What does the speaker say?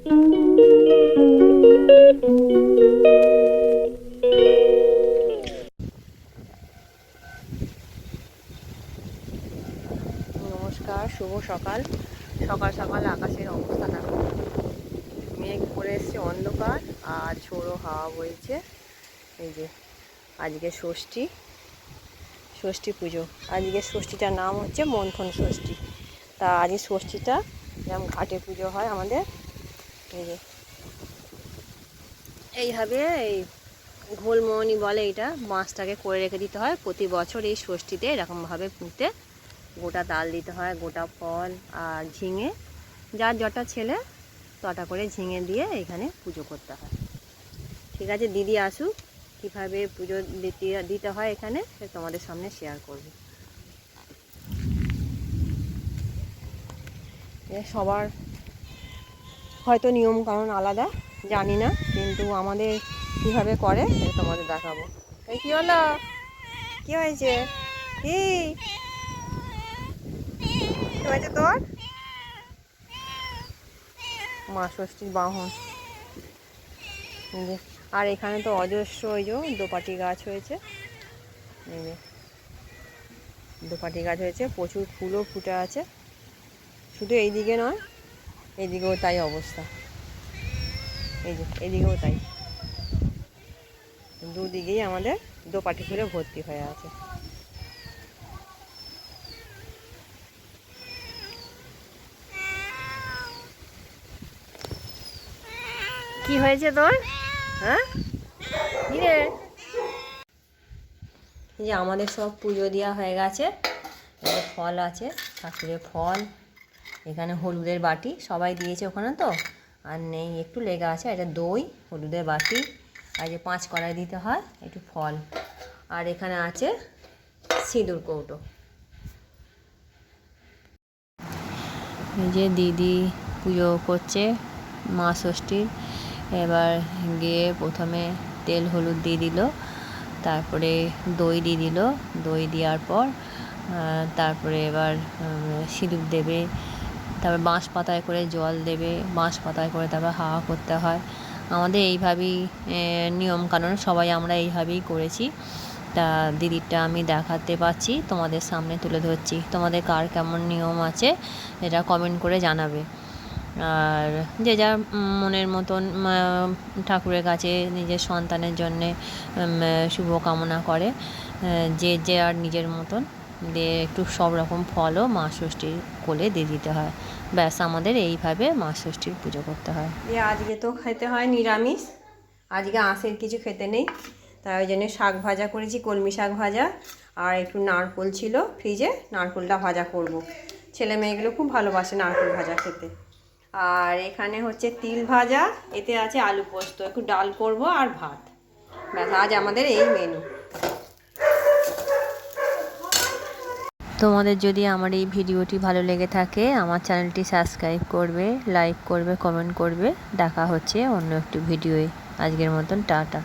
নমস্কার, শুভ সকাল। সকাল সকাল আকাশের অবস্থা দেখো, মেঘ করে এসছে, অন্ধকার আর ঝোড়ো হাওয়া বইছে। এই যে আজকে ষষ্ঠী পুজো। আজকে ষষ্ঠীটার নাম হচ্ছে মন্থন ষষ্ঠী। তা আজকে ষষ্ঠীটা যেমন ঘাটে পুজো হয় আমাদের, এই যে এইভাবে এই ঘোলমোহনী বলে, এটা মাছটাকে করে রেখে দিতে হয় প্রতি বছর এই ষষ্ঠীতে এরকমভাবে পুঁতে। গোটা তাল দিতে হয়, গোটা ফল আর ঝিঙে, যার যটা ছেলে তটা করে ঝিঙে দিয়ে এখানে পুজো করতে হয়। ঠিক আছে, দিদি আসুক, কীভাবে পুজো দিতে হয় এখানে তোমাদের সামনে শেয়ার করব। সবার হয়তো নিয়ম কানুন আলাদা, জানি না, কিন্তু আমাদের কীভাবে করে তোমাদের দেখাবো। এই কী হলো, কী হয়েছে, কি হয়েছে তোর? মা ষষ্ঠীর বাহন। আর এখানে তো অজস্র ওই যে দোপাটি গাছ হয়েছে, এই যে দোপাটি গাছ হয়েছে, প্রচুর ফুলও ফুটে আছে। শুধু এইদিকে নয়, এইদিকেও তাই অবস্থা, এই যে এইদিকেও তাই, দুদিকেই আমাদের দোপাটি ফুলে ভর্তি হয়ে আছে। কি হয়েছে তোর? হ্যাঁ, কি রে? এই যে আমাদের সব পুজো দেওয়া হয়ে গেছে। ফল আছে, ঠাকুরের ফল, এখানে হলুদের বাটি সবাই দিয়েছে ওখানে তো, আর নেই, একটু লেগে আছে। এটা দই, হলুদের বাটি, আর যে 5 কড়াই দিতে হয়, একটু ফল, আর এখানে আছে সিঁদুর কৌটো। এই যে দিদি পুজো করছে মা ষষ্ঠীর। এবার গিয়ে প্রথমে তেল হলুদ দিয়ে দিল, তারপরে দই দিয়ে দিল, দই দেওয়ার পর তারপরে এবার সিঁদুর দেবে, তারপর বাঁশ পাতায় করে জল দেবে, বাঁশ পাতায় করে তারপর হাওয়া করতে হয়। আমাদের এইভাবেই নিয়মকানুন, সবাই আমরা এইভাবেই করেছি। তা দিদিরটা আমি দেখাতে পাচ্ছি, তোমাদের সামনে তুলে ধরছি। তোমাদের কার কেমন নিয়ম আছে এটা কমেন্ট করে জানাবে। আর যে যার মনের মতন ঠাকুরের কাছে নিজের সন্তানের জন্যে শুভ কামনা করে, যে আর নিজের মতন দিয়ে একটু সব রকম ফলও মা ষষ্ঠীর কোলে দিয়ে দিতে হয়। ব্যাস, আমাদের এইভাবে মা ষষ্ঠীর পুজো করতে হয়। আজকে তো খেতে হয় নিরামিষ, আজকে আঁশের কিছু খেতে নেই, তাই ওই জন্য শাক ভাজা করেছি, কলমি শাক ভাজা, আর একটু নারকোল ছিল ফ্রিজে, নারকোলটা ভাজা করব। ছেলে মেয়েগুলো খুব ভালোবাসে নারকোল ভাজা খেতে। আর এখানে হচ্ছে তিল ভাজা, এতে আছে আলু পোস্ত, একটু ডাল করব আর ভাত। ব্যাস, আজ আমাদের এই মেনু। তোমাদের যদি আমার এই ভিডিওটি ভালো লেগে থাকে, আমার চ্যানেলটি সাবস্ক্রাইব করবে, লাইক করবে, কমেন্ট করবে। দেখা হচ্ছে অন্য একটি ভিডিওয়ে। আজকের মতন টাটা।